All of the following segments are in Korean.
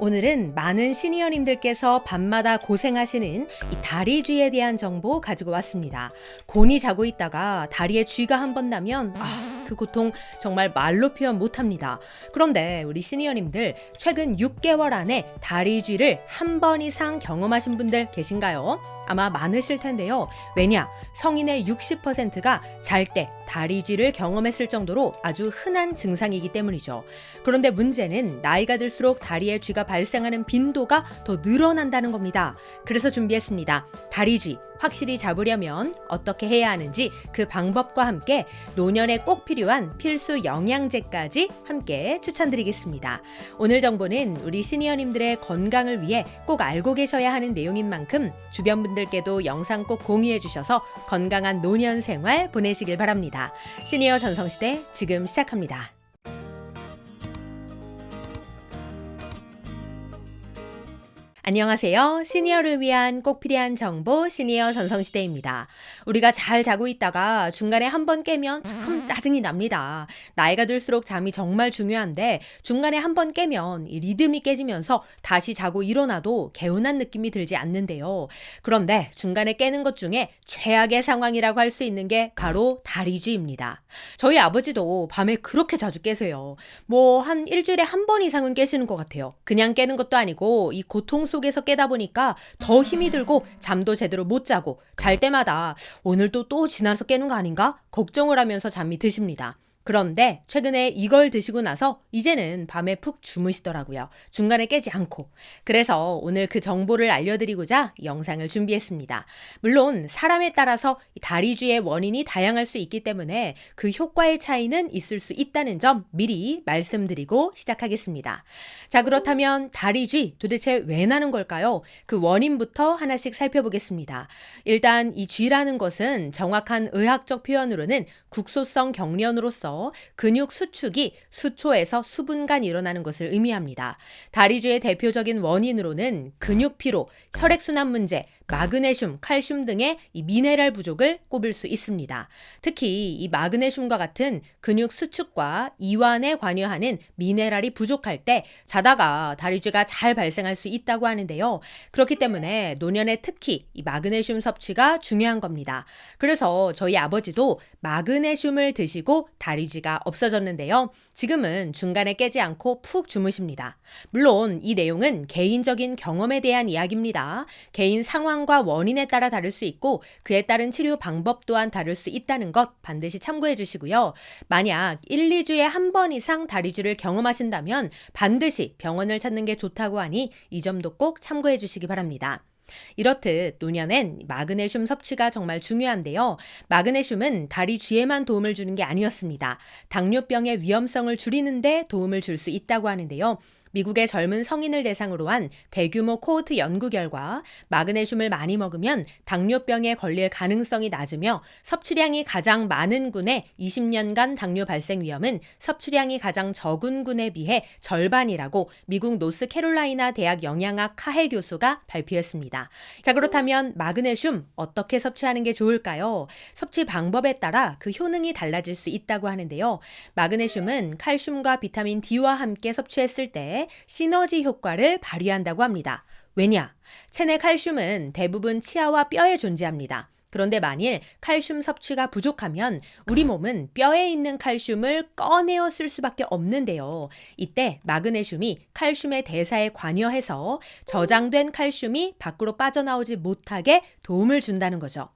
오늘은 많은 시니어님들께서 밤마다 고생하시는 이 다리 쥐에 대한 정보 가지고 왔습니다. 곤히 자고 있다가 다리에 쥐가 한 번 나면 그 고통 정말 말로 표현 못합니다. 그런데 우리 시니어님들 최근 6개월 안에 다리 쥐를 한 번 이상 경험하신 분들 계신가요? 아마 많으실 텐데요. 왜냐? 성인의 60%가 잘 때 다리 쥐를 경험했을 정도로 아주 흔한 증상이기 때문이죠. 그런데 문제는 나이가 들수록 다리에 쥐가 발생하는 빈도가 더 늘어난다는 겁니다. 그래서 준비했습니다. 다리 쥐 확실히 잡으려면 어떻게 해야 하는지 그 방법과 함께 노년에 꼭 필요한 필수 영양제까지 함께 추천드리겠습니다. 오늘 정보는 우리 시니어님들의 건강을 위해 꼭 알고 계셔야 하는 내용인 만큼 주변 분들께도 영상 꼭 공유해 주셔서 건강한 노년 생활 보내시길 바랍니다. 시니어 전성시대 지금 시작합니다. 안녕하세요. 시니어를 위한 꼭 필요한 정보 시니어 전성시대입니다. 우리가 잘 자고 있다가 중간에 한 번 깨면 참 짜증이 납니다. 나이가 들수록 잠이 정말 중요한데 중간에 한 번 깨면 이 리듬이 깨지면서 다시 자고 일어나도 개운한 느낌이 들지 않는데요. 그런데 중간에 깨는 것 중에 최악의 상황이라고 할 수 있는 게 바로 다리쥐입니다. 저희 아버지도 밤에 그렇게 자주 깨세요. 한 일주일에 한 번 이상은 깨시는 것 같아요. 그냥 깨는 것도 아니고 이 고통 속에서 깨다 보니까 더 힘이 들고 잠도 제대로 못 자고 잘 때마다 오늘도 또 지나서 깨는 거 아닌가? 걱정을 하면서 잠이 드십니다. 그런데 최근에 이걸 드시고 나서 이제는 밤에 푹 주무시더라고요. 중간에 깨지 않고. 그래서 오늘 그 정보를 알려드리고자 영상을 준비했습니다. 물론 사람에 따라서 다리쥐의 원인이 다양할 수 있기 때문에 그 효과의 차이는 있을 수 있다는 점 미리 말씀드리고 시작하겠습니다. 자, 그렇다면 다리쥐 도대체 왜 나는 걸까요? 그 원인부터 하나씩 살펴보겠습니다. 일단 이 쥐라는 것은 정확한 의학적 표현으로는 국소성 경련으로서 근육 수축이 수초에서 수분간 일어나는 것을 의미합니다. 다리쥐의 대표적인 원인으로는 근육 피로, 혈액순환 문제, 마그네슘, 칼슘 등의 이 미네랄 부족을 꼽을 수 있습니다. 특히 이 마그네슘과 같은 근육 수축과 이완에 관여하는 미네랄이 부족할 때 자다가 다리쥐가 잘 발생할 수 있다고 하는데요. 그렇기 때문에 노년에 특히 이 마그네슘 섭취가 중요한 겁니다. 그래서 저희 아버지도 마그네슘을 드시고 다리쥐가 없어졌는데요. 지금은 중간에 깨지 않고 푹 주무십니다. 물론 이 내용은 개인적인 경험에 대한 이야기입니다. 개인 상황과 원인에 따라 다를 수 있고 그에 따른 치료 방법 또한 다를 수 있다는 것 반드시 참고해 주시고요. 만약 1, 2주에 한 번 이상 다리쥐를 경험하신다면 반드시 병원을 찾는 게 좋다고 하니 이 점도 꼭 참고해 주시기 바랍니다. 이렇듯 노년엔 마그네슘 섭취가 정말 중요한데요. 마그네슘은 다리 쥐에만 도움을 주는 게 아니었습니다. 당뇨병의 위험성을 줄이는 데 도움을 줄 수 있다고 하는데요. 미국의 젊은 성인을 대상으로 한 대규모 코호트 연구 결과 마그네슘을 많이 먹으면 당뇨병에 걸릴 가능성이 낮으며 섭취량이 가장 많은 군의 20년간 당뇨 발생 위험은 섭취량이 가장 적은 군에 비해 절반이라고 미국 노스캐롤라이나 대학 영양학 카헤 교수가 발표했습니다. 자, 그렇다면 마그네슘 어떻게 섭취하는 게 좋을까요? 섭취 방법에 따라 그 효능이 달라질 수 있다고 하는데요. 마그네슘은 칼슘과 비타민 D와 함께 섭취했을 때 시너지 효과를 발휘한다고 합니다. 왜냐? 체내 칼슘은 대부분 치아와 뼈에 존재합니다. 그런데 만일 칼슘 섭취가 부족하면 우리 몸은 뼈에 있는 칼슘을 꺼내어 쓸 수밖에 없는데요. 이때 마그네슘이 칼슘의 대사에 관여해서 저장된 칼슘이 밖으로 빠져나오지 못하게 도움을 준다는 거죠.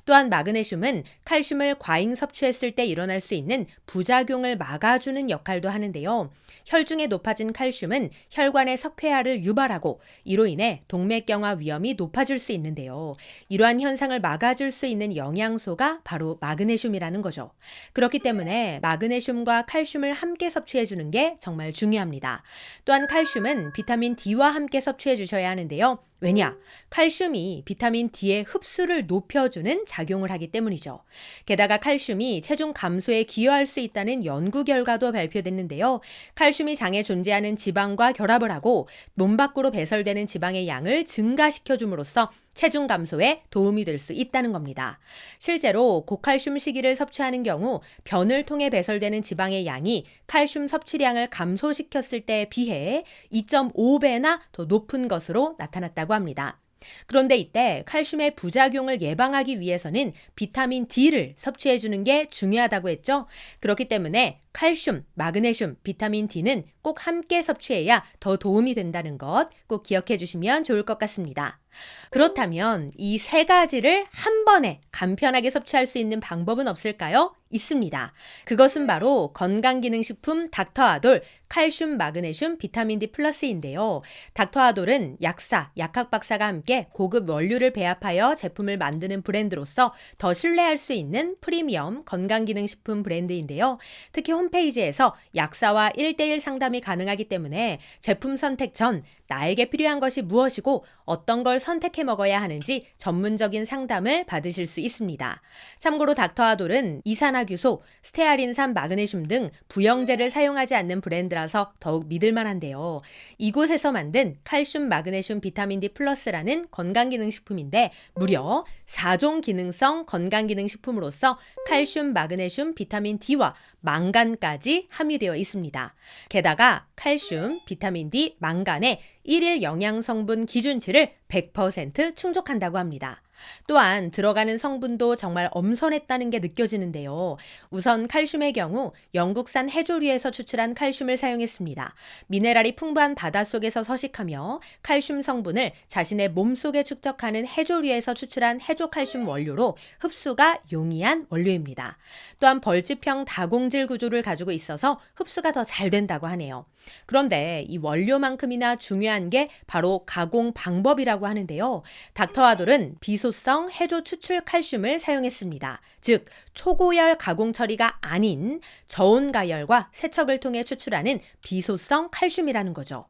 또한 마그네슘은 칼슘을 과잉 섭취했을 때 일어날 수 있는 부작용을 막아주는 역할도 하는데요. 혈중에 높아진 칼슘은 혈관의 석회화를 유발하고 이로 인해 동맥경화 위험이 높아질 수 있는데요. 이러한 현상을 막아줄 수 있는 영양소가 바로 마그네슘이라는 거죠. 그렇기 때문에 마그네슘과 칼슘을 함께 섭취해 주는 게 정말 중요합니다. 또한 칼슘은 비타민 D와 함께 섭취해 주셔야 하는데요. 왜냐? 칼슘이 비타민 D의 흡수를 높여주는 유지하는 작용을 하기 때문이죠. 게다가 칼슘이 체중 감소에 기여할 수 있다는 연구 결과도 발표됐는데요. 칼슘이 장에 존재하는 지방과 결합을 하고 몸 밖으로 배설되는 지방의 양을 증가시켜 줌으로써 체중 감소에 도움이 될 수 있다는 겁니다. 실제로 고칼슘 식이를 섭취하는 경우 변을 통해 배설되는 지방의 양이 칼슘 섭취량을 감소시켰을 때에 비해 2.5배나 더 높은 것으로 나타났다고 합니다. 그런데 이때 칼슘의 부작용을 예방하기 위해서는 비타민 D를 섭취해 주는 게 중요하다고 했죠. 그렇기 때문에 칼슘, 마그네슘, 비타민 D는 꼭 함께 섭취해야 더 도움이 된다는 것 꼭 기억해 주시면 좋을 것 같습니다. 그렇다면 이 세 가지를 한 번에 간편하게 섭취할 수 있는 방법은 없을까요? 있습니다. 그것은 바로 건강기능식품 닥터아돌 칼슘, 마그네슘, 비타민 D 플러스인데요. 닥터아돌은 약사, 약학박사가 함께 고급 원료를 배합하여 제품을 만드는 브랜드로서 더 신뢰할 수 있는 프리미엄 건강기능식품 브랜드인데요. 특히 홈페이지에서 약사와 1:1 상담이 가능하기 때문에 제품 선택 전 나에게 필요한 것이 무엇이고 어떤 걸 선택해 먹어야 하는지 전문적인 상담을 받으실 수 있습니다. 참고로 닥터아돌은 이산화규소, 스테아린산, 마그네슘 등 부영제를 사용하지 않는 브랜드라서 더욱 믿을만한데요. 이곳에서 만든 칼슘, 마그네슘, 비타민 D 플러스라는 건강기능식품인데 무려 4종 기능성 건강기능식품으로서 칼슘, 마그네슘, 비타민 D와 망간까지 함유되어 있습니다. 게다가 칼슘, 비타민 D, 망간의 1일 영양성분 기준치를 100% 충족한다고 합니다. 또한 들어가는 성분도 정말 엄선했다는 게 느껴지는데요. 우선 칼슘의 경우 영국산 해조류에서 추출한 칼슘을 사용했습니다. 미네랄이 풍부한 바닷속에서 서식하며 칼슘 성분을 자신의 몸속에 축적하는 해조류에서 추출한 해조칼슘 원료로 흡수가 용이한 원료입니다. 또한 벌집형 다공질 구조를 가지고 있어서 흡수가 더 잘 된다고 하네요. 그런데 이 원료만큼이나 중요한 게 바로 가공 방법이라고 하는데요. 닥터아돌은 비소성 해조 추출 칼슘을 사용했습니다. 즉 초고열 가공 처리가 아닌 저온 가열과 세척을 통해 추출하는 비소성 칼슘이라는 거죠.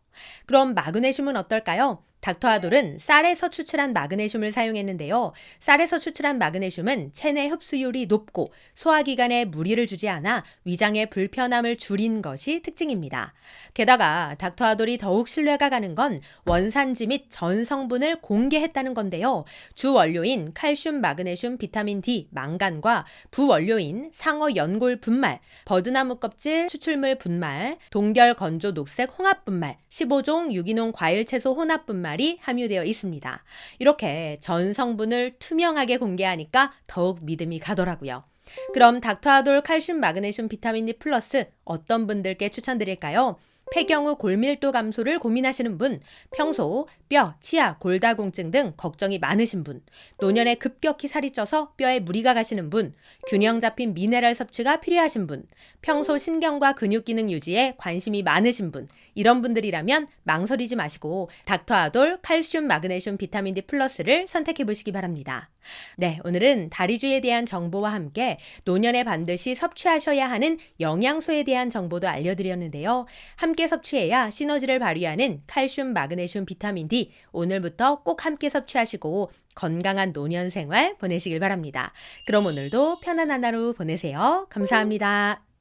그럼 마그네슘은 어떨까요? 닥터아돌은 쌀에서 추출한 마그네슘을 사용했는데요. 쌀에서 추출한 마그네슘은 체내 흡수율이 높고 소화기관에 무리를 주지 않아 위장의 불편함을 줄인 것이 특징입니다. 게다가 닥터아돌이 더욱 신뢰가 가는 건 원산지 및 전 성분을 공개했다는 건데요. 주 원료인 칼슘, 마그네슘, 비타민 D, 망간과 부원료인 상어 연골 분말, 버드나무 껍질 추출물 분말, 동결 건조 녹색 홍합 분말, 15종 유기농 과일 채소 혼합 분말이 함유되어 있습니다. 이렇게 전 성분을 투명하게 공개하니까 더욱 믿음이 가더라고요. 그럼 닥터아돌 칼슘, 마그네슘, 비타민 D 플러스 어떤 분들께 추천드릴까요? 폐경후 골밀도 감소를 고민하시는 분, 평소 뼈, 치아, 골다공증 등 걱정이 많으신 분, 노년에 급격히 살이 쪄서 뼈에 무리가 가시는 분, 균형 잡힌 미네랄 섭취가 필요하신 분, 평소 신경과 근육 기능 유지에 관심이 많으신 분, 이런 분들이라면 망설이지 마시고 닥터아돌 칼슘, 마그네슘, 비타민 D 플러스를 선택해 보시기 바랍니다. 네, 오늘은 다리주에 대한 정보와 함께 노년에 반드시 섭취하셔야 하는 영양소에 대한 정보도 알려드렸는데요. 함께 섭취해야 시너지를 발휘하는 칼슘, 마그네슘, 비타민 D 오늘부터 꼭 함께 섭취하시고 건강한 노년 생활 보내시길 바랍니다. 그럼 오늘도 편안한 하루 보내세요. 감사합니다.